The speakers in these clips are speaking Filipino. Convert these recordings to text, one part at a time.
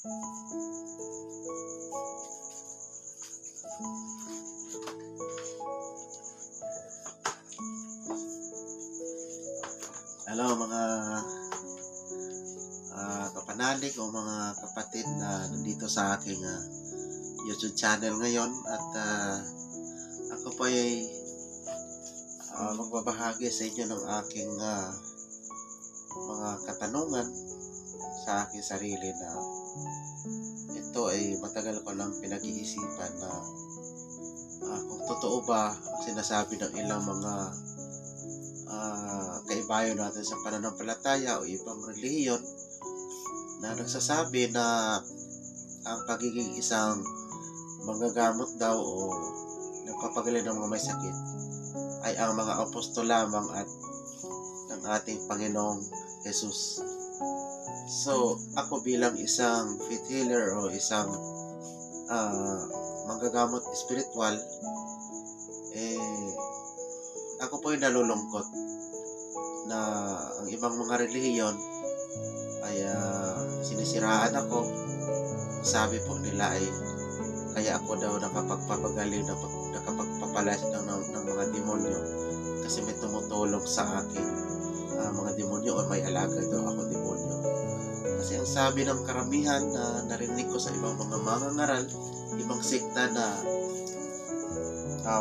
Hello mga kapanalig o mga kapatid na nandito sa aking YouTube channel ngayon, at ako po ay magbabahagi sa inyo ng aking mga katanungan sa aking sarili, na ito ay matagal ko nang pinag-iisipan na kung totoo ba ang sinasabi ng ilang mga kaibayo natin sa pananampalataya o ibang relihiyon na nagsasabi na ang pagiging isang manggagamot daw o nagpapagaling ng mga may sakit ay ang mga apostol lamang at ng ating Panginoong Jesus. So, ako bilang isang faith healer o isang manggagamot spiritual, ako po ay nalulungkot na ang ibang mga relihiyon ay sinisiraan ako. Sabi po nila ay kaya ako daw nakapagpapagaling, nakapagpapalas ng mga demonyo kasi may tumutulong sa akin mga demonyo, o may alaga daw ako demonyo. Kasi ang sabi ng karamihan na narinig ko sa ibang mga mangangaral, ibang sekta, na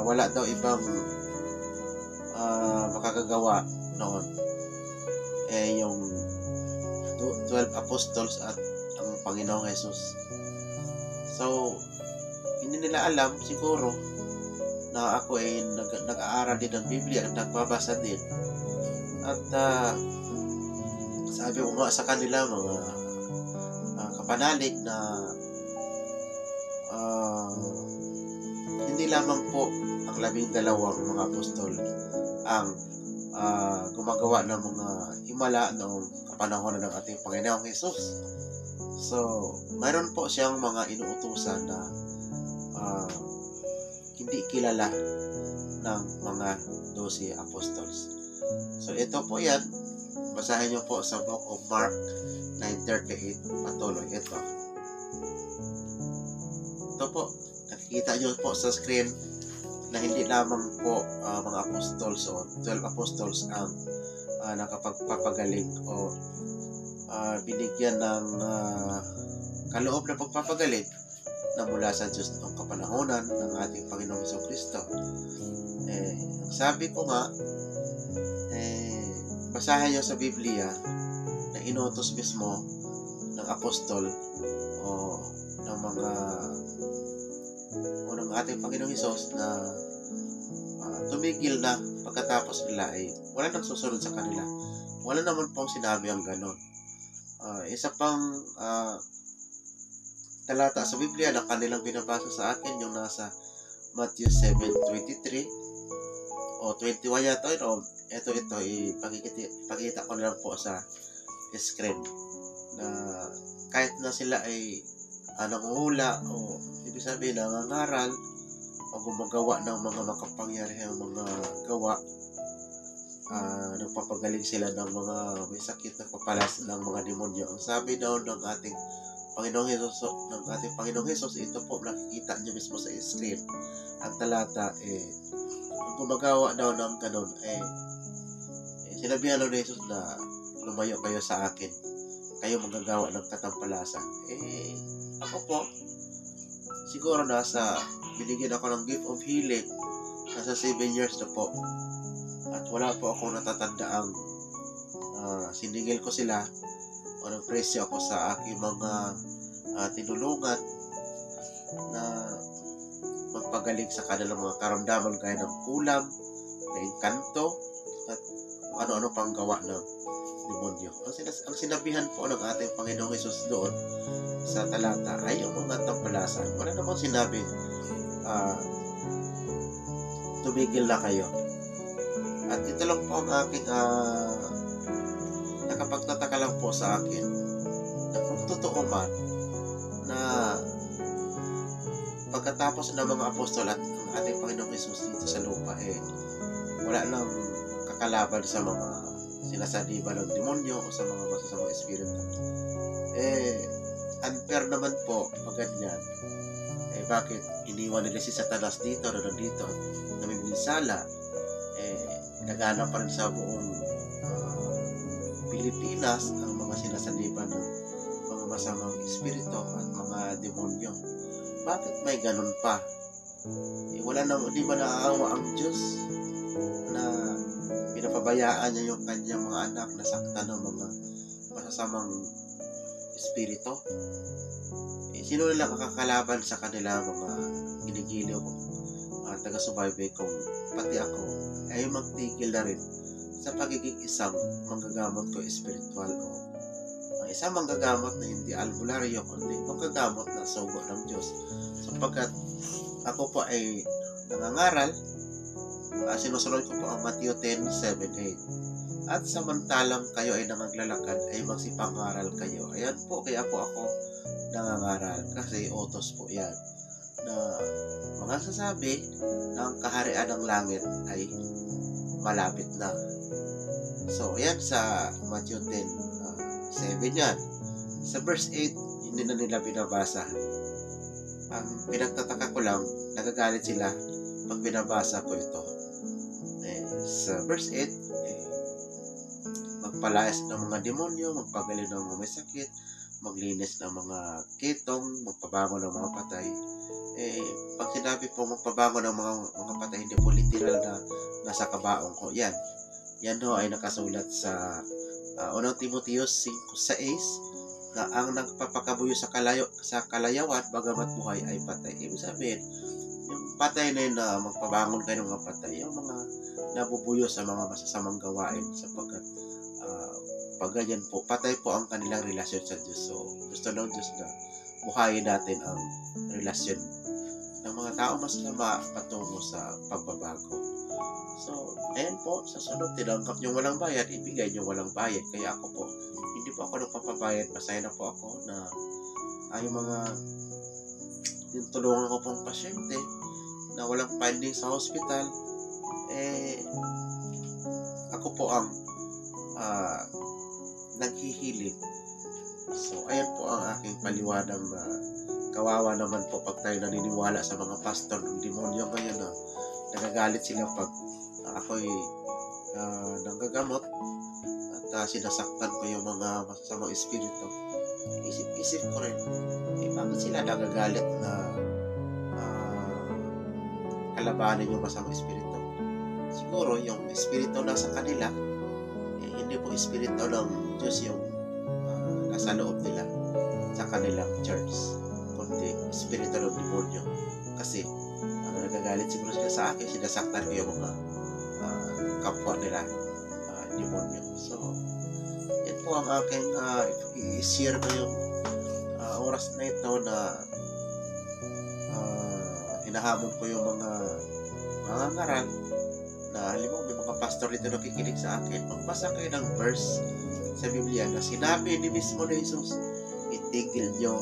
wala daw ibang makakagawa noon, yung 12 apostles at ang Panginoong Jesus. So, hindi nila alam siguro na ako ay nag-aaral din ng Biblia at nagbabasa din. At sabi ko nga sa kanila, mga kapanalig, na hindi lamang po ang 12 mga apostol ang gumagawa ng mga himala noong kapanahon ng ating Panginoong Jesus. So, mayroon po siyang mga inuutusan na hindi kilala ng mga 12 apostles. So, ito po yan. Basahin niyo po sa Book of Mark 9:38. Patuloy ito. Ito po. Nakikita niyo po sa screen na hindi lamang po mga apostles o 12 apostles ang nakapagpapagaling o binigyan ng kaloob na pagpapagaling na mula sa Diyos noong kapanahonan ng ating Panginoong Jesucristo. Sabi ko nga, basahin niyo sa Biblia na inutos mismo ng apostol o ng mga ng ating Panginoong Hesus na tumigil na pagkatapos nila ay wala nang susunod sa kanila. Wala naman pong sinabi ang ganon. Isa pang talata sa Biblia na kanilang binabasa sa akin, yung nasa Matthew 7:23 o 21 yata, ito ipakita ko na lang po sa screen, na kahit na sila ay nanguhula o ibig sabihin nangangaral o gumagawa ng mga makapangyarihang mga gawa, nagpapagaling sila ng mga may sakit, nagpapalas ng mga demonyo. Ang sabi daw ng ating Panginoong Hesus, ito po nakikita niyo mismo sa screen, ang talata, gumagawa daw ng ganon, sinabihan daw ni Jesus na lumayo kayo sa akin, kayo magagawa ng katampalasan. Ako po, siguro binigyan ako ng gift of healing, nasa 7 years na po, at wala po akong natatandaang siningil ko sila o nagpresyo ako sa aking mga tinulungan na magpagaling sa kanilang mga karamdaman gaya ng kulam, na engkanto, at ano-ano pang gawa ng demonyo. Ang sinabihan po ng ating Panginoong Hesus doon sa talata ay yung mga tampalasan. Wala namang sinabi tumigil na kayo. At ito lang po ang aking nakapagtataka lang po sa akin, na kung totoo man na pagkatapos ng mga apostol at ang ating Panginoong Hesus dito sa lupa, wala nang kakalaban sa mga sinasadiba ng demonyo o sa mga masasamang espiritu. unfair naman po pag ganyan. Eh bakit iniwan nila si Satanas dito na nandito at namiminsala? Eh nagana pa rin sa buong Pilipinas ang mga sinasaniban ng mga masamang espiritu at mga demonyo. Bakit may ganun pa? Eh, wala na, di ba naaawa ang Diyos na pinapabayaan niya yung kanyang mga anak na saktan ng mga masasamang espiritu? Eh, sino nila kakakalaban sa kanila mga ginigiliw taga-subaybay kung pati ako ay magtigil na rin sa pagiging isang manggagamot ko espiritual o ang isang manggagamot na hindi albularyo kundi manggagamot na sugo ng Diyos sapagkat ako po ay nangangaral sinusunod ko po ang Matthew 10:7-8 at samantalang kayo ay nangaglalakad ay magsipangaral kayo. Ayan po, kaya po ako nangangaral kasi utos po yan na mga sasabi na ang kaharian ng langit ay malapit na. So, ayan sa Matthew 10:7 yan. Sa verse 8, hindi na nila binabasa. Ang pinagtataka ko lang, nagagalit sila pag binabasa ko ito. Sa verse 8, magpalayas ng mga demonyo, magpagaling ng mga may sakit, maglinis ng mga kitong, magpabango ng mga patay. Pag sinabi po magpabango ng mga patay, hindi po literal na nasa kabaong ko. Yan ho ay nakasulat sa 1 Timoteos 5:6 na ang nagpapakabuyo sa kalayawan bagamat buhay ay patay. Ibig sabihin, yung patay na yun na magpabangon kayo ng mga patay, yung mga nabubuyo sa mga masasamang gawain sapagkat pag ganyan po, patay po ang kanilang relasyon sa Diyos. So, gusto ng Diyos na buhayin natin ang relasyon ng mga tao mas lama patungo sa pagbabago. So, ayan po, sa sunod, tinanggap nyo walang bayad, ibigay nyo walang bayad. Kaya ako po, hindi po ako nagpapabayad, masaya na po ako na yung mga tinutulungan ko pong pasyente na walang finding sa hospital, ako po ang naghihiling. So, ayan po ang aking paliwanag na kawawa naman po pag tayo naniniwala sa mga pastor ng demonyo ngayon na nagagalit sila pag ako'y nanggagamot at sinasaktan ko yung mga masasamang espiritu. Isip ko rin, bakit sila nagagalit na kalabanin yung masamang espiritu? Siguro yung espiritu nasa kanila, hindi po espiritu ng Diyos yung nasa loob nila sa kanilang church, kundi espiritu ng demonyo. Kasi nagagalit siguro sila sa akin, sinasaktan ko yung mga kapwa nila demonyo. So, yan po ang aking i-share ko yung oras na ito na hinahamon ko yung mga ngaral na halimbawa may mga pastor dito nakikinig sa akin. Magbasa kayo ng verse sa Biblia na sinabi ni mismo na Jesus, itigil nyo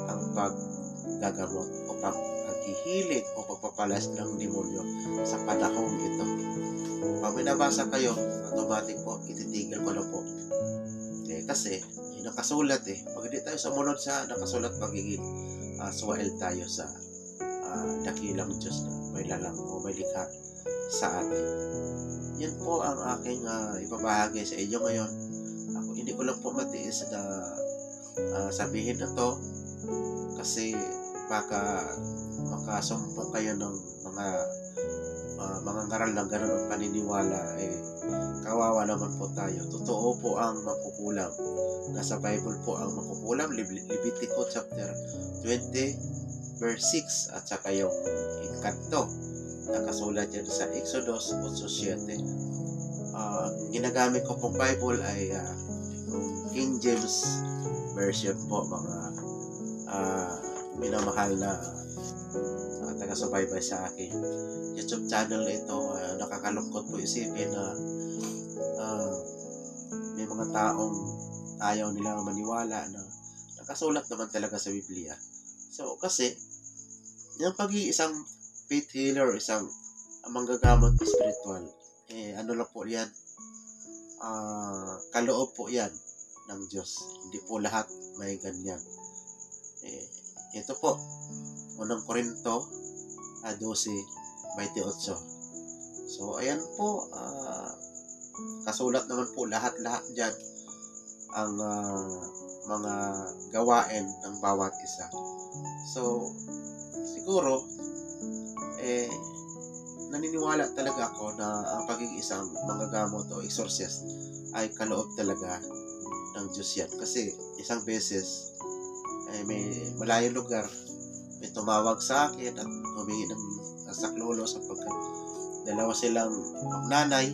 ang paggagamot o paghihilig o pagpapalas ng demonyo sa panahong ito. Pag binabasa kayo, automatic po, ititigil ko na po. Kasi, yung nakasulat pag hindi tayo sumunod sa nakasulat, magiging suwael tayo sa dakilang Diyos na may lalang o may likha sa atin. Yan po ang aking ibabahagi sa inyo ngayon. Ako hindi ko lang po matiis na sabihin na to kasi baka makasumpong kayo ng mga ngaral ng gano'n ang paniniwala. Kawawa naman po tayo. Totoo po ang makukulam. Nasa Bible po ang makukulam. Levitico chapter 20 verse 6 at saka yung Encanto. Nakasulat yan sa Exodus 8:7. Ginagamit ko pong Bible ay King James version po, mga minamahal na taga-subaybay sa akin YouTube channel na ito. Nakakalungkot po isipin na may mga taong ayaw nila maniwala na nakasulat naman talaga sa Biblia. So kasi yung pag-iisang faith healer, isang manggagamot spiritual, ano lang po yan, kaloob po yan ng Diyos. Hindi po lahat may ganyan. ito po, unang Korinto 12:28. So, ayan po, kasulat naman po lahat-lahat dyan ang mga gawain ng bawat isa. So, siguro, naniniwala talaga ako na ang pagiging isang manggagamot o exorcist ay kaloob talaga ng Diyos yan. Kasi isang beses, may malayong lugar, may tumawag sa akin at humingi ng saklolo sapagkat dalawa silang nanay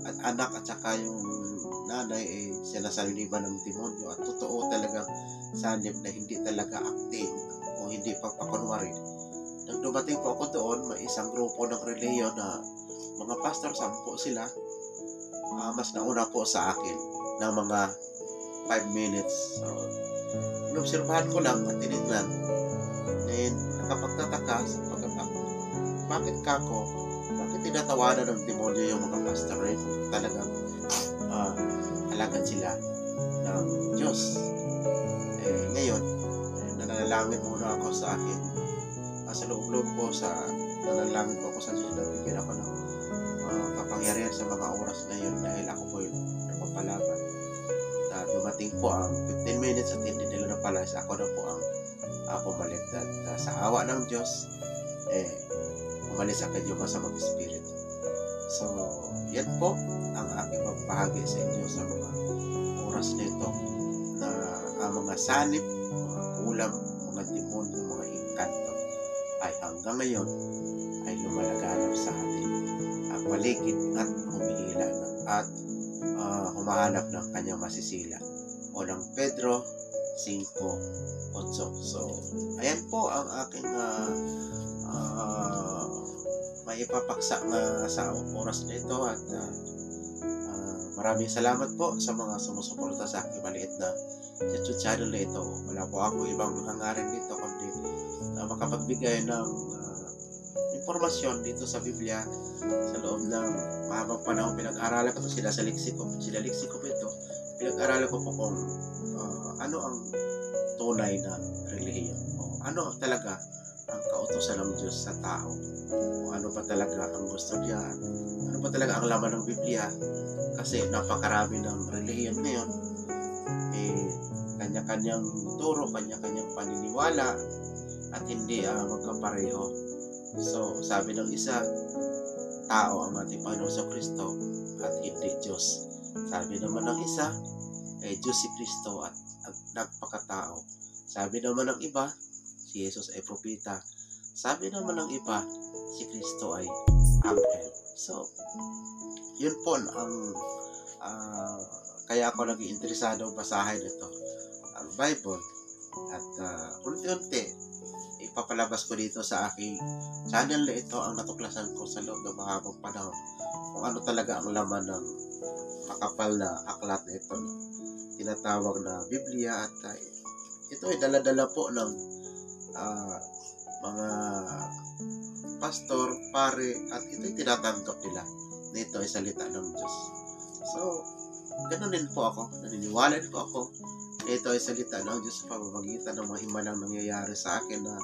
at anak at saka yung nanay sinasaliniban ng demonyo at totoo talagang sanib na hindi talaga acting o hindi papakunwari. Nang dumating po ako doon, may isang grupo ng reliyon na mga pastor, 10 sila. Mas nauna po sa akin ng mga 5 minutes. So, inobserbahan ko lang at tinignan. And nakapagtataka sapagkat bakit tinatawanan ng demonyo yung mga pastor rin kung talagang alagad sila ng Diyos. Ngayon, nananalangin muna ako sa akin. Sa loob-loob po, nananalangin po ako sa Diyos na bigyan ako ng kapangyarihan sa mga oras na yun dahil ako po yung napapalaban. Na dumating po ang 15 minutes at hindi nila napalayas. Ako na po ang pumaligtad. Sa awa ng Diyos, umalis agad yung masamang espiritu. So, yan po ang aking magbahagi sa inyo sa mga oras na ito na ang mga sanib, mga kulam, mga demonyo, mga inkanto ay hanggang ngayon ay lumalaganap sa atin ang paligid at humihila at humahanap ng kanyang masisila. Unang Pedro 5:8. So, ayan po ang aking maipapaksa sa oras na ito at maraming salamat po sa mga sumusuporta sa aking maliit na YouTube channel na ito. Wala po ako ibang hangarin dito kundi makapagbigay ng impormasyon dito sa Biblia sa loob ng mahabang panahon. Pinag-aralan ko ito sila leksiko ito. Pinag-aralan ko po kung ano ang tunay na relihiyon o ano talaga ang kautusan ng Diyos sa tao o ano pa talaga ang gusto niya, ano pa talaga ang laman ng Biblia, kasi napakarami ng relihiyon ngayon, kanya-kanyang turo, kanya-kanyang paniniwala at hindi magkapareho. So, sabi ng isa, tao ang ating Panginoon Kristo at hindi Diyos. Sabi naman ng isa, Diyos si Kristo at nagpakatao. Sabi naman ng iba, si Jesus ay propeta. Sabi naman ng iba, si Kristo ay anghel. So, yun po ang kaya ako naging interesado basahin ito, ang Bible. At unti-unti, ipapalabas ko dito sa aking channel na ito ang natuklasan ko sa loob ng mahabang panahon kung ano talaga ang laman ng makapal na aklat na ito na tinatawag na Biblia. At ito ay dala-dala po ng mga pastor, pare, at ito ay tinatanggap nila na ito ay salita ng Diyos. So, ganoon din po ako, naniniwala din po ako na ito ay salita ng Diyos sa pamamagitan ng mga himalang nangyayari sa akin na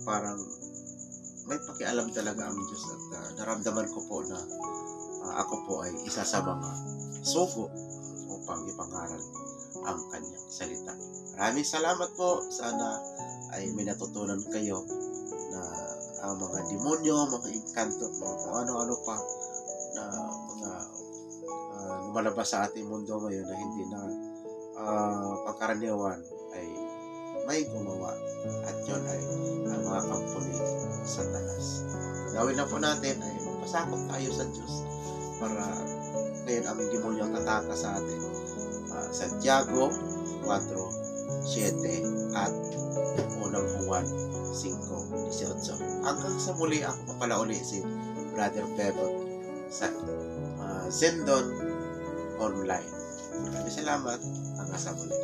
parang may pakialam talaga ang Diyos at naramdaman ko po na ako po ay isa sa mga sugo upang ipangaral ang kanyang salita. Maraming salamat po. Sana ay may natutunan kayo na ang mga demonyo, mga inkanto, mga kung ano-ano pa na mga lumalabas sa ating mundo ngayon na hindi na pagkaraniwan ay may gumawa at yun ay ang mga kampo ni Satanas. Gawin na po natin ay magpasakop tayo sa Diyos para ngayon ang demonyo ang tataka sa atin. Santiago 4:7 at unang Juan 5:18. Hanggang sa muli, ako pa pala uli si Brother Bebot sa Zendon Online. Maraming salamat. Hanggang sa muli.